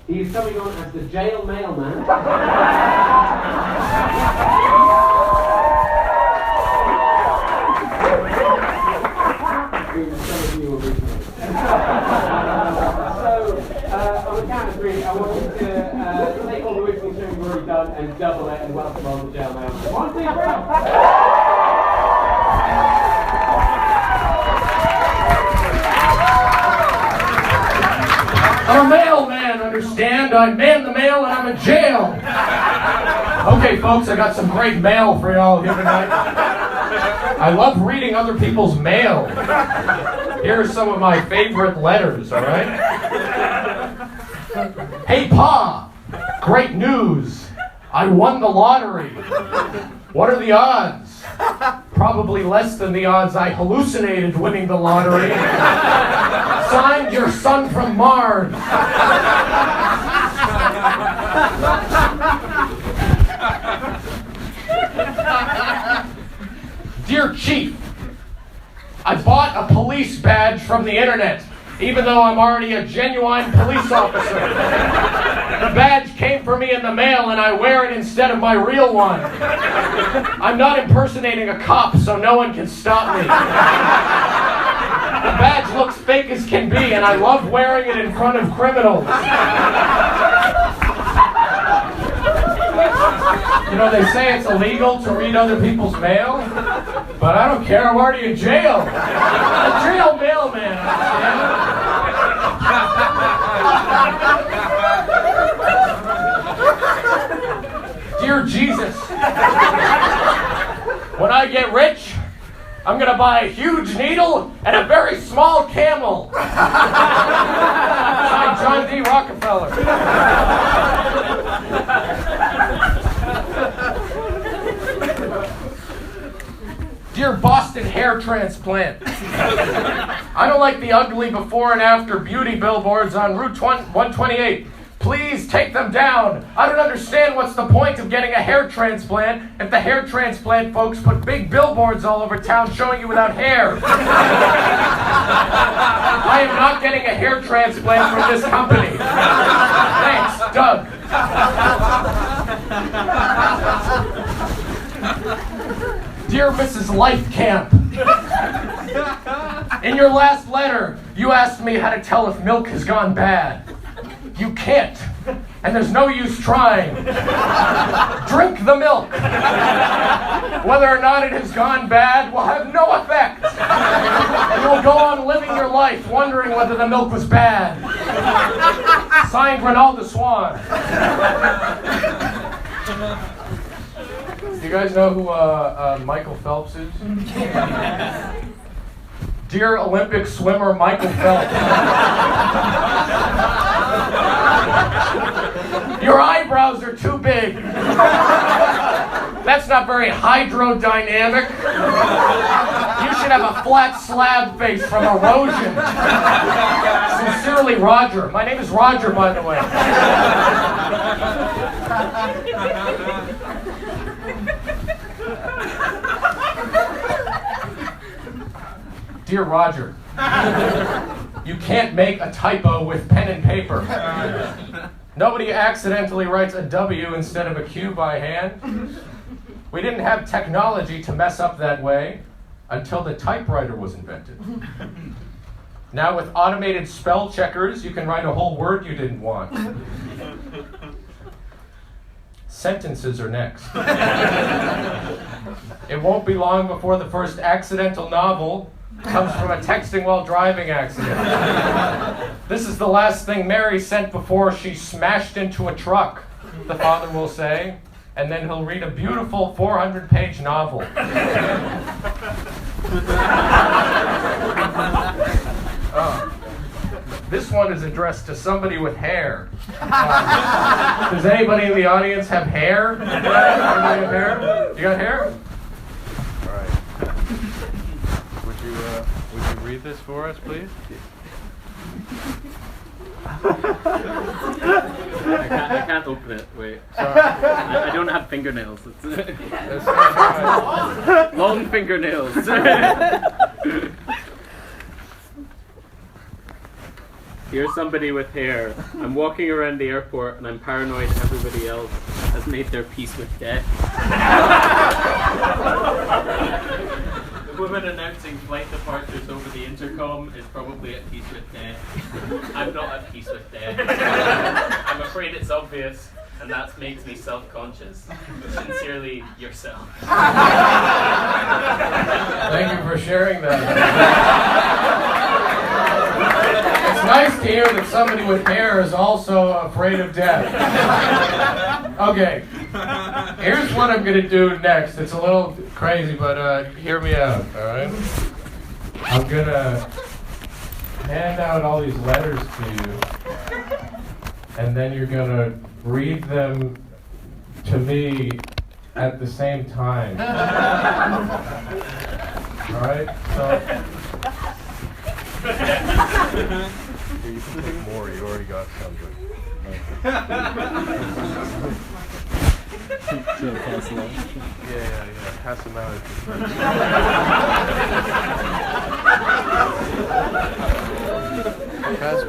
He's coming on as the jail mailman. Some of you will be on the count of three, I want you to take all the whistling tunes we've already done and double it and welcome on the jail mailman. 1, 2, 3. I'm a mailman, understand? I man the mail and I'm in jail. Okay, folks, I got some great mail for y'all here tonight. I love reading other people's mail. Here are some of my favorite letters, all right? Hey, Pa, great news. I won the lottery. What are the odds? Probably less than the odds I hallucinated winning the lottery. Signed, your son from Mars. Dear Chief, I bought a police badge from the internet, even though I'm already a genuine police officer. The badge came for me in the mail and I wear it instead of my real one. I'm not impersonating a cop, so no one can stop me. The badge looks fake as can be, and I love wearing it in front of criminals. You know, they say it's illegal to read other people's mail, but I don't care, I'm already in jail. A jail mailman, Dear Jesus, when I get rich, I'm going to buy a huge needle and a very small camel. Signed, John D. Rockefeller. Dear Boston hair transplant, I don't like the ugly before and after beauty billboards on Route 128. Please take them down. I don't understand what's the point of getting a hair transplant if the hair transplant folks put big billboards all over town showing you without hair. I am not getting a hair transplant from this company. Thanks, Doug. Dear Mrs. Life Camp, in your last letter, you asked me how to tell if milk has gone bad. You can't, and there's no use trying. Drink the milk. Whether or not it has gone bad will have no effect. You will go on living your life wondering whether the milk was bad. Signed, Ronaldo Swan. Do you guys know who Michael Phelps is? Dear Olympic swimmer Michael Phelps. Your eyebrows are too big. That's not very hydrodynamic. You should have a flat slab face from erosion. Sincerely, Roger. My name is Roger, by the way. Dear Roger, you can't make a typo with pen and paper. Nobody accidentally writes a W instead of a Q by hand. We didn't have technology to mess up that way until the typewriter was invented. Now with automated spell checkers, you can write a whole word you didn't want. Sentences are next. It won't be long before the first accidental novel comes from a texting while driving accident. This is the last thing Mary sent before she smashed into a truck, the father will say, and then he'll read a beautiful 400-page novel. This one is addressed to somebody with hair. Does anybody in the audience have hair? Anybody have hair? You got hair? All right. Would you read this for us, please? I can't open it. Wait. Sorry. I don't have fingernails. Long fingernails. Dear somebody with hair, I'm walking around the airport and I'm paranoid everybody else has made their peace with death. The woman announcing flight departures over the intercom is probably at peace with death. I'm not at peace with death. I'm afraid it's obvious, and that makes me self-conscious. Sincerely, yourself. Thank you for sharing that. It's nice to hear that somebody with hair is also afraid of death. Okay, here's what I'm going to do next. It's a little crazy, but hear me out, all right? I'm going to hand out all these letters to you, and then you're going to read them to me at the same time. All right? So. You can take more. You already got something. Yeah. Pass them out.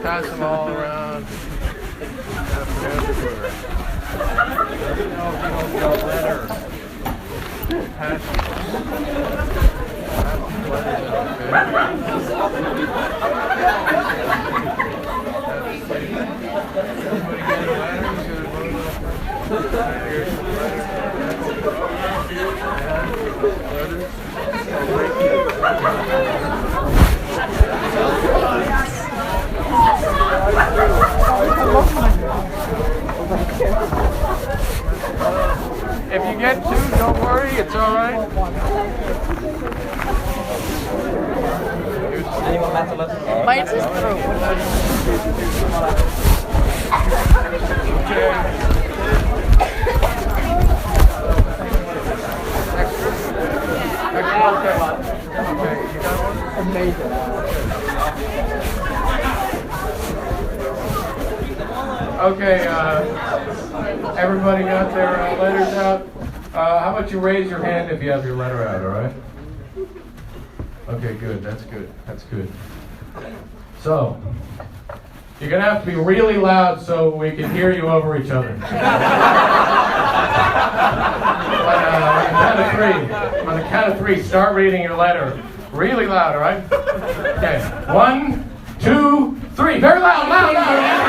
Pass them all around. If you get two, don't worry, it's all right. Maar het is droog. Okay, everybody got their letters out? How about you raise your hand if you have your letter out, all right? Okay, good, that's good, that's good. So, you're going to have to be really loud so we can hear you over each other. On the count of three, start reading your letter really loud, all right? Okay, 1, 2, 3, very loud, loud, loud.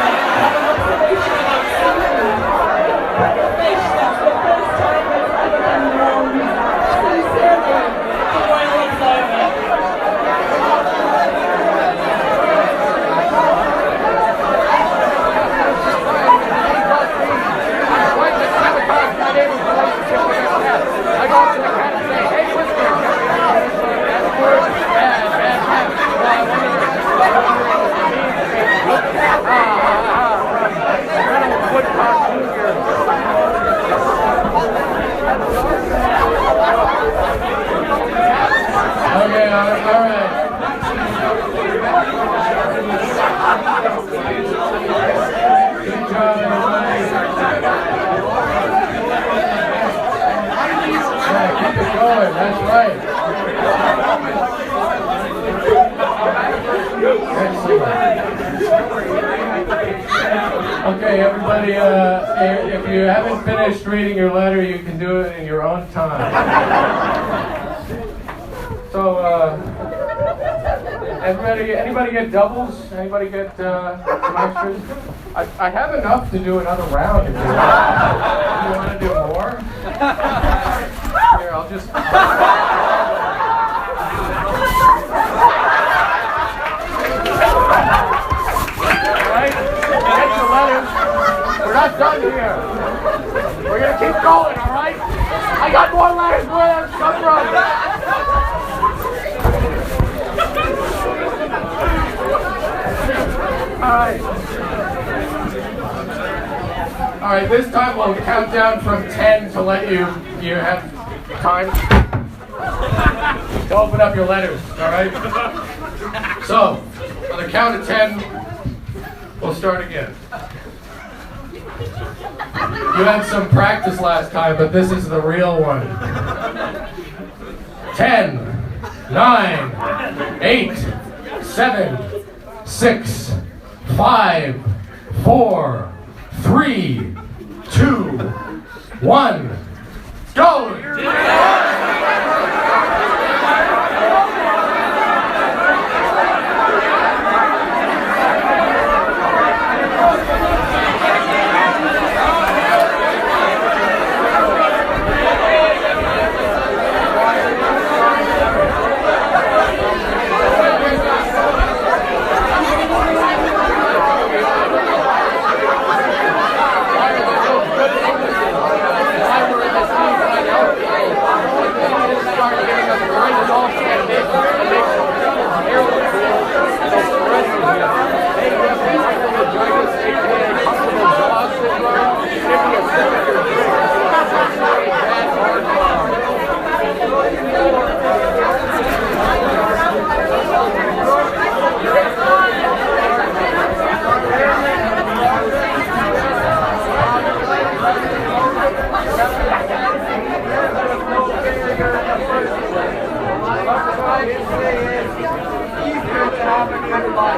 Okay, all right. Good job, everybody. Yeah, keep it going, that's right. Excellent. Okay, everybody, if you haven't finished reading your letter, you can do it in your own time. So, anybody get doubles? Anybody get some extras? I have enough to do another round if you want. You want to do more? Here, I'll just... Alright? Get your letters. We're not done here. We're going to keep going, alright? I got more letters. Where did come from? All right, this time we'll count down from 10 to let you have time to open up your letters, all right? So, on the count of 10, we'll start again. You had some practice last time, but this is the real one. 10, 9, 8, 7, 6, 5, 4, 3, 2, 1, go!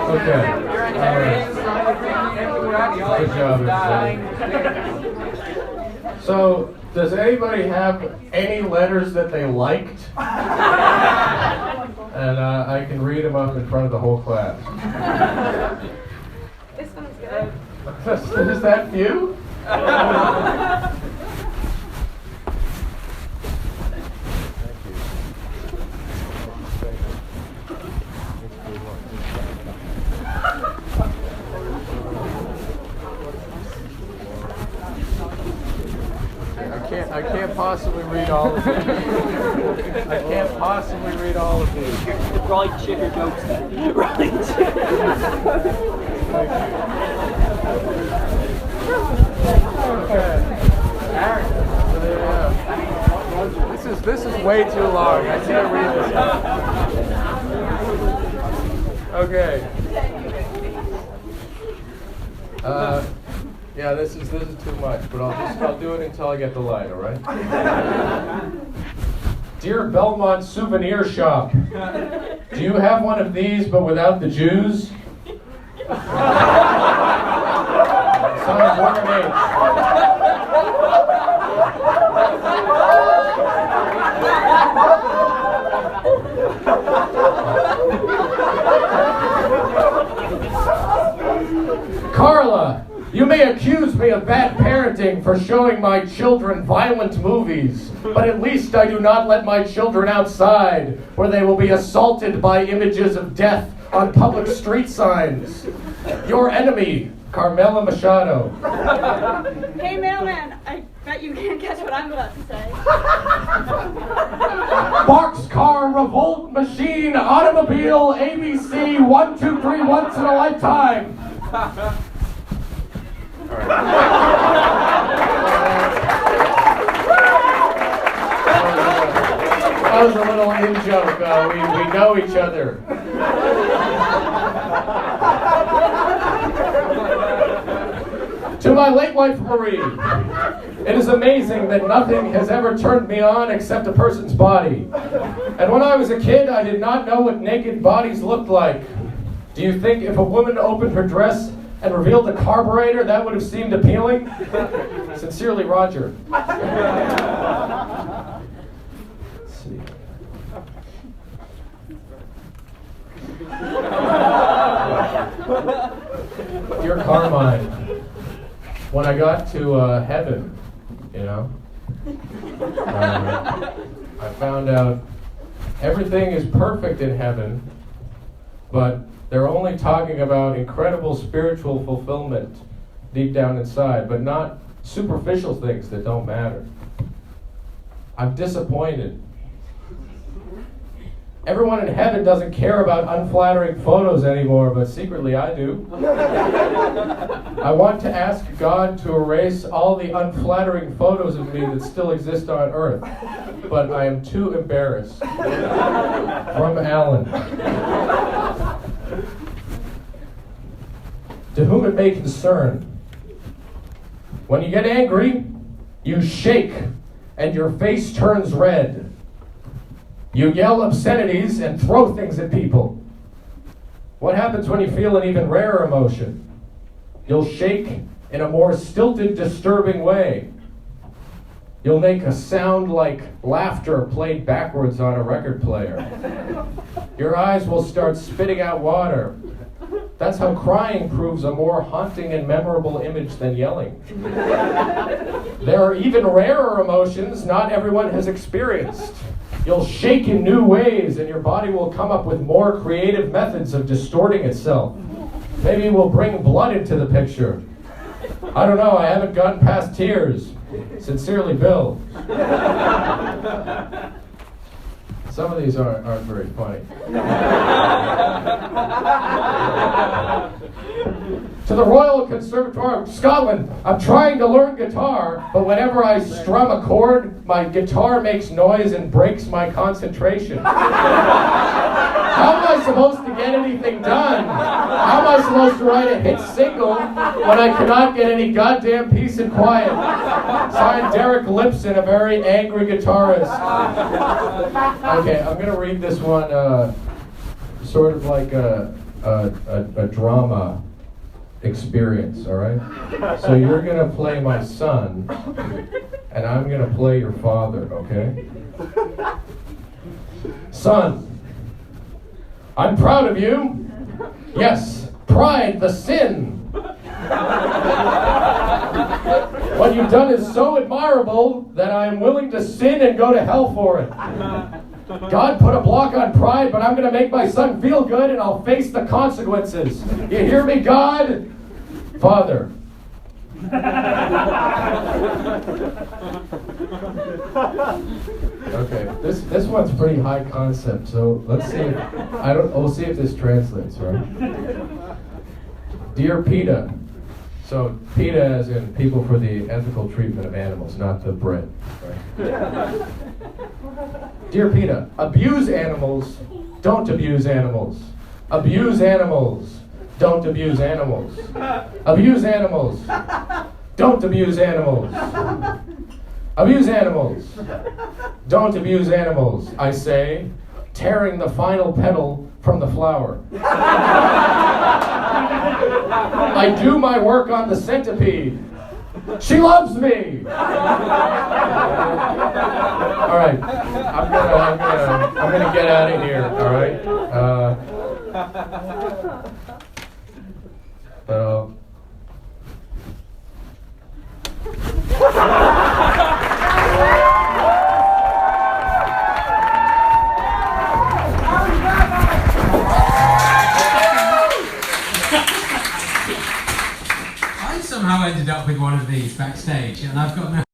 Okay. Good job, everybody. So, does anybody have any letters that they liked? And I can read them up in front of the whole class. This one's good. Is that you? I can't possibly read all of these. I can't possibly read all of these. Right chicken jokes then. Right. This is way too long. I can't read this. Okay. Yeah, this is too much, but I'll do it until I get the light, all right? Dear Belmont Souvenir Shop, do you have one of these but without the Jews? Signed, Warren H. Carla, you may accuse me of bad parenting for showing my children violent movies, but at least I do not let my children outside where they will be assaulted by images of death on public street signs. Your enemy, Carmela Machado. Hey, Mailman, I bet you can't guess what I'm about to say. Boxcar, revolt, machine, automobile, ABC, 1, 2, 3, once in a lifetime. That was a little in-joke. We know each other. To my late wife, Marie, it is amazing that nothing has ever turned me on except a person's body. And when I was a kid, I did not know what naked bodies looked like. Do you think if a woman opened her dress and revealed a carburetor, that would have seemed appealing? Sincerely, Roger. Let's see. Dear Carmine, when I got to heaven, you know, I found out everything is perfect in heaven, but they're only talking about incredible spiritual fulfillment deep down inside, but not superficial things that don't matter. I'm disappointed. Everyone in heaven doesn't care about unflattering photos anymore, but secretly I do. I want to ask God to erase all the unflattering photos of me that still exist on earth, but I am too embarrassed. From Alan. To whom it may concern, when you get angry, you shake and your face turns red. You yell obscenities and throw things at people. What happens when you feel an even rarer emotion? You'll shake in a more stilted, disturbing way. You'll make a sound like laughter played backwards on a record player. Your eyes will start spitting out water. That's how crying proves a more haunting and memorable image than yelling. There are even rarer emotions not everyone has experienced. You'll shake in new ways, and your body will come up with more creative methods of distorting itself. Maybe we'll bring blood into the picture. I don't know, I haven't gotten past tears. Sincerely, Bill. Some of these aren't very funny. To the Royal Conservatoire of Scotland, I'm trying to learn guitar, but whenever I strum a chord, my guitar makes noise and breaks my concentration. How am I supposed to get anything done? How am I supposed to write a hit single when I cannot get any goddamn peace and quiet? Signed, Derek Lipson, a very angry guitarist. Okay, I'm going to read this one sort of like a drama experience, all right? So you're going to play my son, and I'm going to play your father, okay? Son, I'm proud of you. Yes, pride, the sin. What you've done is so admirable that I am willing to sin and go to hell for it. God put a block on pride, but I'm going to make my son feel good and I'll face the consequences. You hear me, God? Father. Okay, this one's pretty high concept, so let's see if we'll see if this translates, right? Dear PETA. So PETA as in People for the Ethical Treatment of Animals, not the bread, right? Dear PETA, abuse animals, don't abuse animals. Abuse animals, don't abuse animals. Abuse animals, don't abuse animals. Abuse animals, don't abuse animals, I say, tearing the final petal from the flower. I do my work on the centipede. She loves me. All right, I'm gonna get out of here. All right. I somehow ended up with one of these backstage, and I've got no